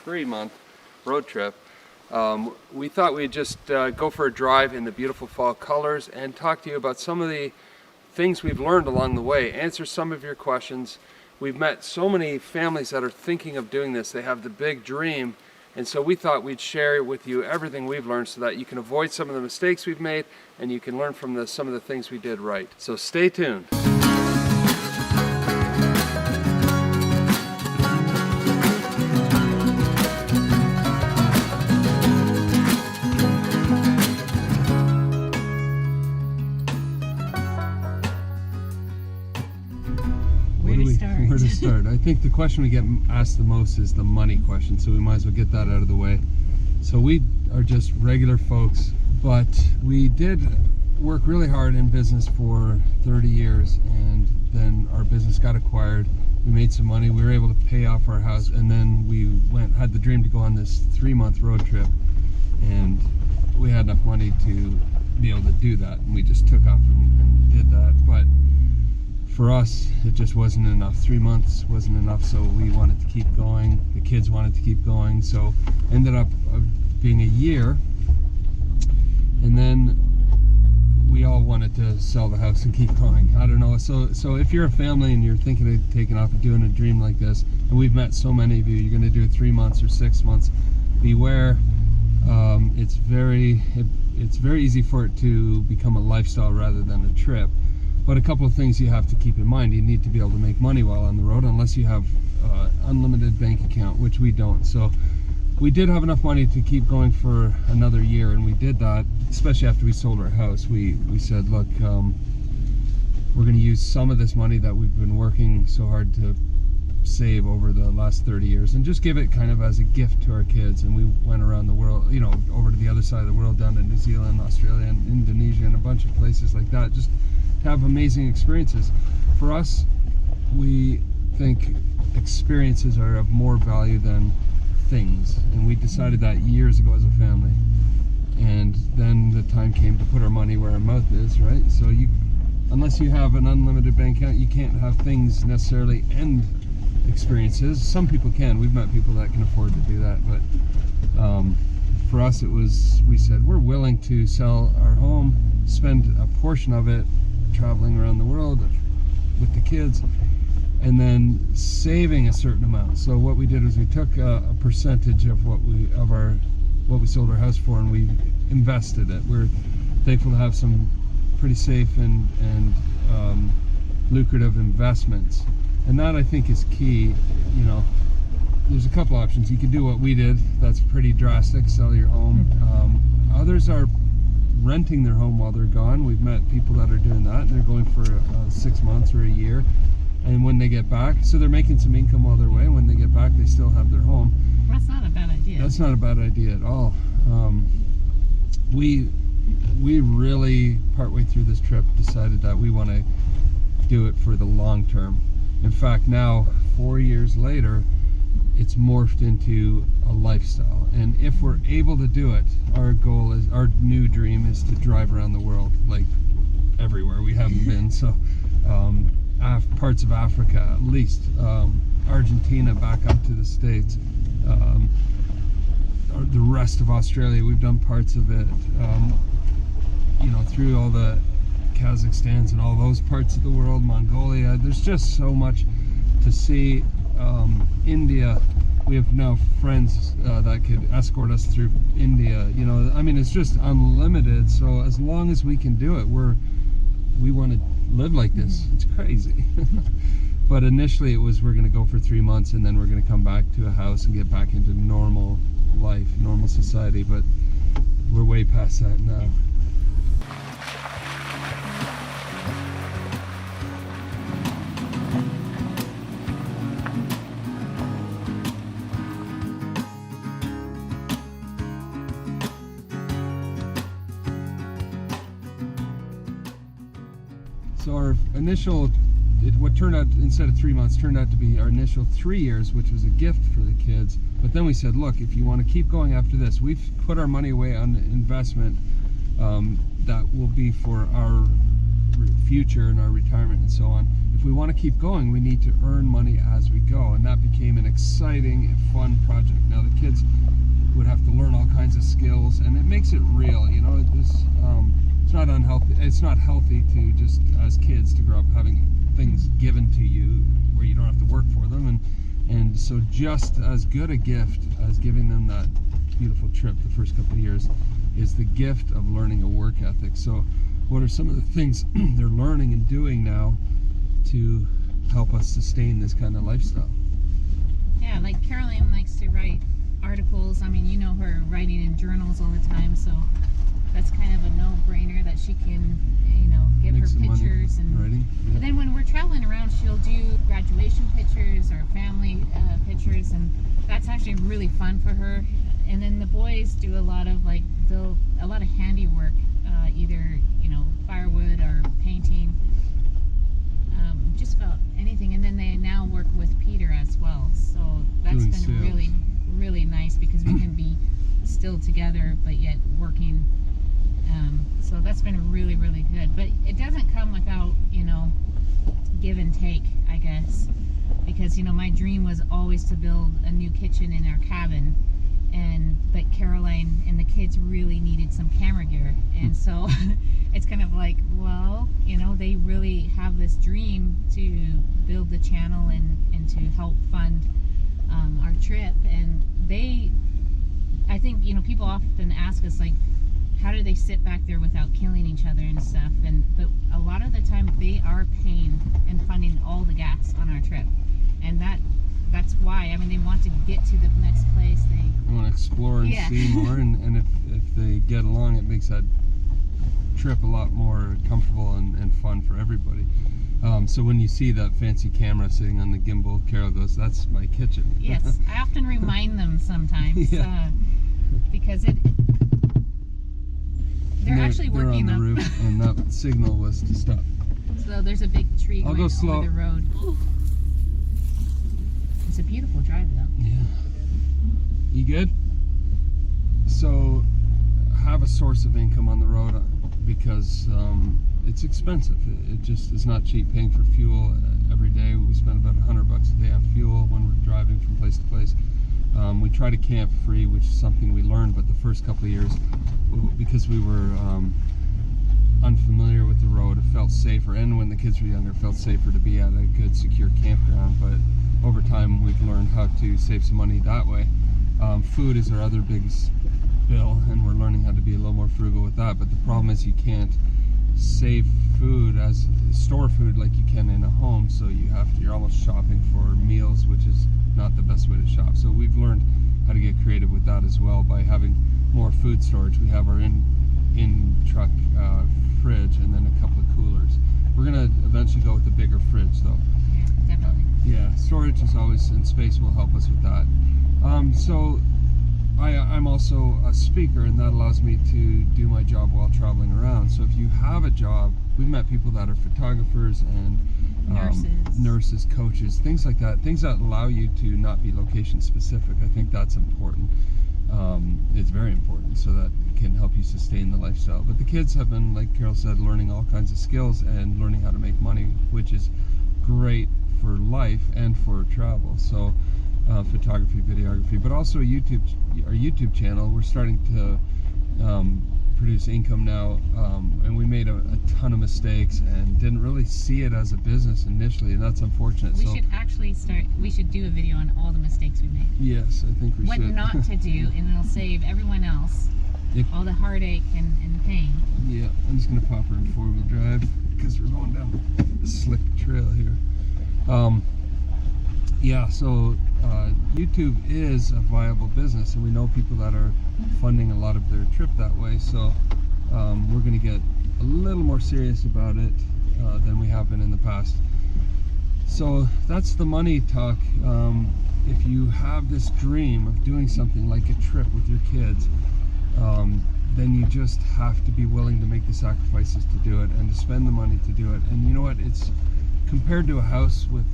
3-month road trip, we thought we'd just go for a drive in the beautiful fall colors and talk to you about some of the things we've learned along the way, answer some of your questions. We've met so many families that are thinking of doing this. They have the big dream, and so we thought we'd share with you everything we've learned so that you can avoid some of the mistakes we've made and you can learn from some of the things we did right. So stay tuned. Where to start? I think the question we get asked the most is the money question, so we might as well get that out of the way. So we are just regular folks, but we did work really hard in business for 30 years, and then our business got acquired. We made some money, we were able to pay off our house, and then we had the dream to go on this 3-month road trip, and we had enough money to be able to do that, and we just took off and did that. But for us, it just wasn't enough. 3 months wasn't enough, so we wanted to keep going. The kids wanted to keep going, so ended up being a year. And then we all wanted to sell the house and keep going. I don't know. So if you're a family and you're thinking of taking off and doing a dream like this, and we've met so many of you, you're going to do it 3 months or 6 months. Beware. It's very easy for it to become a lifestyle rather than a trip. But a couple of things you have to keep in mind. You need to be able to make money while on the road, unless you have unlimited bank account, which we don't. So we did have enough money to keep going for another year, and we did that, especially after we sold our house. We said, look, we're going to use some of this money that we've been working so hard to save over the last 30 years and just give it kind of as a gift to our kids. And we went around the world, you know, over to the other side of the world, down to New Zealand, Australia, and Indonesia, and a bunch of places like that, just have amazing experiences. For us, we think experiences are of more value than things, and we decided that years ago as a family. And then the time came to put our money where our mouth is, right? So unless you have an unlimited bank account, you can't have things necessarily and experiences. Some people can. We've met people that can afford to do that, but for us we said we're willing to sell our home, spend a portion of it traveling around the world with the kids, and then saving a certain amount. So what we did was we took a percentage of what we sold our house for, and we invested it. We're thankful to have some pretty safe and lucrative investments, and that I think is key. You know, there's a couple options. You can do what we did. That's pretty drastic, sell your home. Others are renting their home while they're gone. We've met people that are doing that, and they're going for 6 months or a year, and when they get back, so they're making some income while they're away. When they get back, they still have their home. That's not a bad idea. That's not a bad idea at all. We really, partway through this trip, decided that we want to do it for the long term. In fact, now 4 years later, it's morphed into a lifestyle, and if we're able to do it, our new dream is to drive around the world, like everywhere we haven't been. So parts of Africa, at least, Argentina, back up to the States, the rest of Australia. We've done parts of it, you know, through all the Kazakhstans and all those parts of the world, Mongolia. There's just so much to see. India, we have now friends that could escort us through India. You know, I mean, it's just unlimited. So as long as we can do it, we want to live like this. It's crazy. But initially it was, we're going to go for 3 months, and then we're going to come back to a house and get back into normal life, normal society. But we're way past that now. So our initial, what turned out, instead of 3 months, turned out to be our initial 3 years, which was a gift for the kids. But then we said, look, if you want to keep going after this, we've put our money away on investment that will be for our future and our retirement and so on. If we want to keep going, we need to earn money as we go, and that became an exciting and fun project. Now the kinds of skills, and it makes it real. You know, it's not unhealthy. It's not healthy to just, as kids, to grow up having things given to you where you don't have to work for them, and so just as good a gift as giving them that beautiful trip the first couple of years is the gift of learning a work ethic. So what are some of the things they're learning and doing now to help us sustain this kind of lifestyle? Yeah, like Caroline likes to write articles. I mean, you know her writing in journals all the time, so that's kind of a no-brainer that she can, you know, give her pictures and writing. Yeah. And then when we're traveling around, she'll do graduation pictures or family pictures, and that's actually really fun for her. And then the boys do a lot of handiwork, either, you know, firewood or painting, just about anything. And then they now work with Peter as well, so that's been really, really nice because we can be still together but yet working. So that's been really, really good. But it doesn't come without, you know, give and take, I guess, because, you know, my dream was always to build a new kitchen in our cabin, but Caroline and the kids really needed some camera gear, and so it's kind of like, well, you know, they really have this dream to build the channel and to help fund our trip. And I think, you know, people often ask us, like, how do they sit back there without killing each other and stuff? But a lot of the time they are paying and funding all the gas on our trip, and that's why. I mean, they want to get to the next place. They want to explore and see more, and if they get along, it makes that trip a lot more comfortable and fun for everybody. So when you see that fancy camera sitting on the gimbal, Carol goes, "That's my kitchen." Yes, I often remind them sometimes, because they're actually working on the roof, and that signal was to stop. So there's a big tree going over the road. It's a beautiful drive, though. Yeah. You good? So have a source of income on the road, because it's expensive. It just is not cheap. Paying for fuel every day. We spend about $100 a day on fuel when we're driving from place to place. We try to camp free, which is something we learned, but the first couple of years, because we were unfamiliar with the road, it felt safer, and when the kids were younger, it felt safer to be at a good, secure campground. But over time, we've learned how to save some money that way. Food is our other big bill, and we're learning how to be a little more frugal with that. But the problem is you can't save food store food like you can in a home, so you're almost shopping for meals, which is not the best way to shop. So we've learned how to get creative with that as well by having more food storage. We have our in-truck fridge and then a couple of coolers. We're gonna eventually go with a bigger fridge, though. Yeah, definitely. Yeah, storage is always, and space will help us with that. So I'm also a speaker, and that allows me to do my job while traveling around. So if you have a job, we've met people that are photographers and nurses, coaches, things like that, things that allow you to not be location specific. I think that's important. It's very important, so that it can help you sustain the lifestyle. But the kids have been, like Carol said, learning all kinds of skills and learning how to make money, which is great for life and for travel. So photography, videography, but also our YouTube channel. We're starting to produce income now, and we made a ton of mistakes and didn't really see it as a business initially, and that's unfortunate. We should do a video on all the mistakes we made. Yes, I think we should. What not to do, and it'll save everyone else all the heartache and pain. Yeah, I'm just gonna pop her in 4-wheel drive because we're going down the slick trail here. Yeah, so YouTube is a viable business, and we know people that are funding a lot of their trip that way. So we're going to get a little more serious about it than we have been in the past. So that's the money talk. If you have this dream of doing something like a trip with your kids, then you just have to be willing to make the sacrifices to do it and to spend the money to do it. And you know what? It's compared to a house with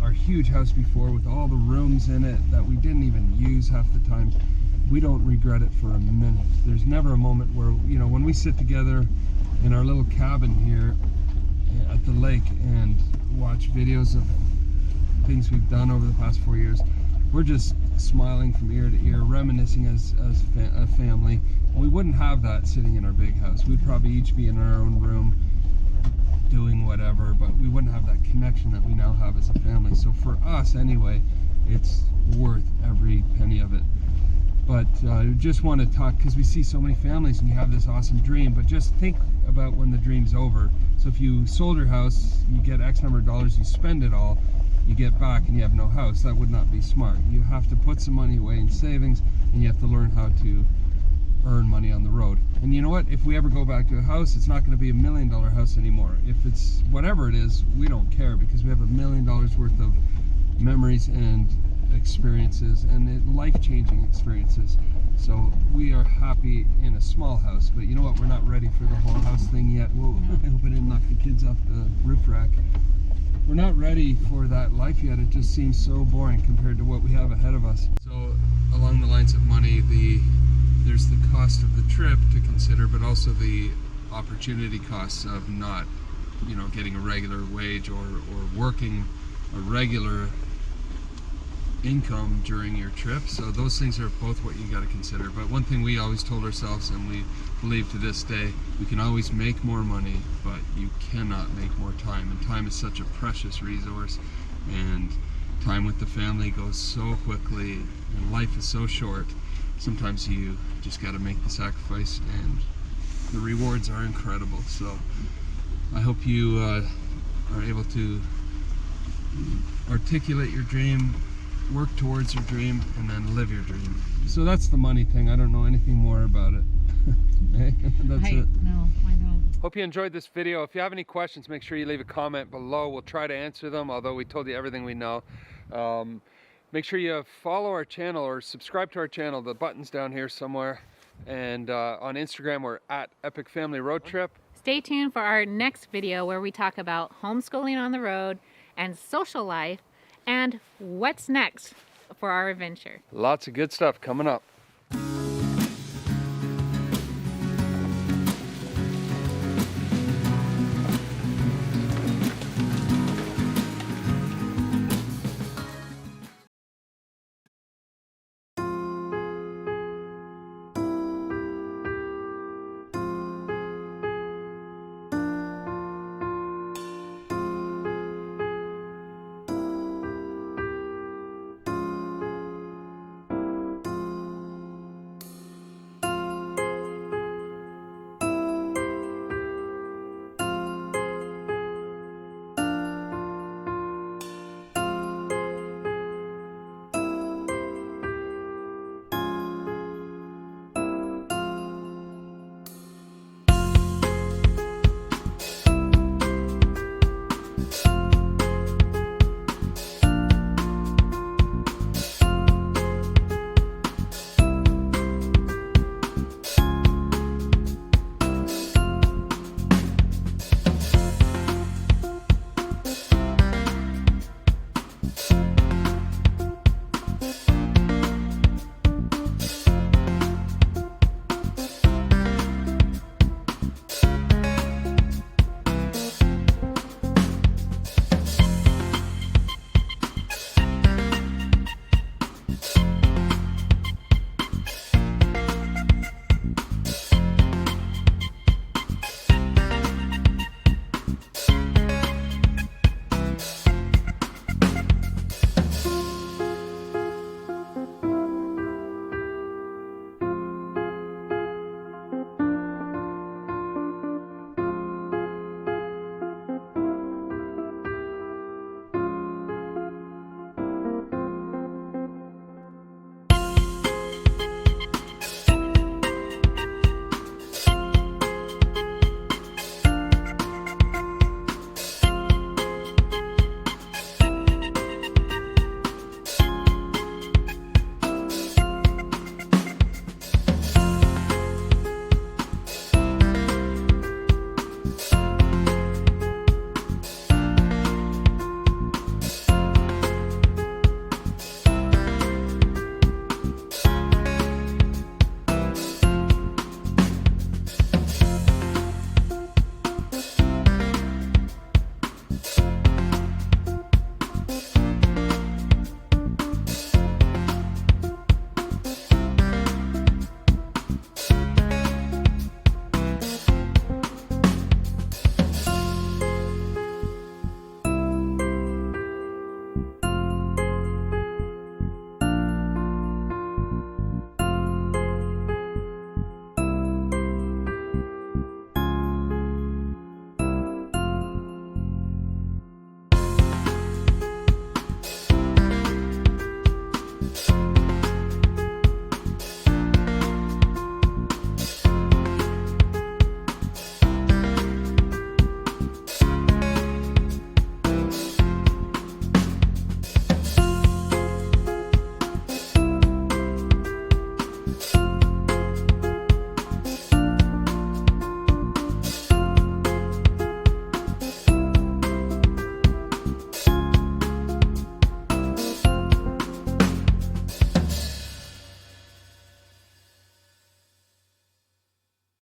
our huge house before, with all the rooms in it that we didn't even use half the time, we don't regret it for a minute. There's never a moment where, you know, when we sit together in our little cabin here at the lake and watch videos of things we've done over the past 4 years, we're just smiling from ear to ear, reminiscing as a family. We wouldn't have that sitting in our big house. We'd probably each be in our own room doing whatever, but we wouldn't have that connection that we now have as a family. So for us anyway, it's worth every penny of it. But I just want to talk, because we see so many families and you have this awesome dream, but just think about when the dream's over. So if you sold your house, you get X number of dollars, you spend it all, you get back and you have no house. That would not be smart. You have to put some money away in savings, and you have to learn how to earn money on the road. And you know what? If we ever go back to a house, it's not going to be $1 million house anymore. If it's whatever it is, we don't care, because we have $1 million worth of memories and experiences and life-changing experiences. So we are happy in a small house, but you know what? We're not ready for the whole house thing yet. Whoa, I hope I didn't knock the kids off the roof rack. We're not ready for that life yet. It just seems so boring compared to what we have ahead of us. So along the lines of money, there's the cost of the trip to consider, but also the opportunity costs of not, you know, getting a regular wage or working a regular income during your trip. So those things are both what you got to consider. But one thing we always told ourselves, and we believe to this day, we can always make more money, but you cannot make more time. And time is such a precious resource, and time with the family goes so quickly, and life is so short. Sometimes you just got to make the sacrifice, and the rewards are incredible. So I hope you are able to articulate your dream, work towards your dream, and then live your dream. So that's the money thing. I don't know anything more about it. That's it. No, I don't. Hope you enjoyed this video. If you have any questions, make sure you leave a comment below. We'll try to answer them, although we told you everything we know. Make sure you follow our channel or subscribe to our channel. The button's down here somewhere. And on Instagram, we're at Epic Family Road Trip. Stay tuned for our next video where we talk about homeschooling on the road and social life and what's next for our adventure. Lots of good stuff coming up.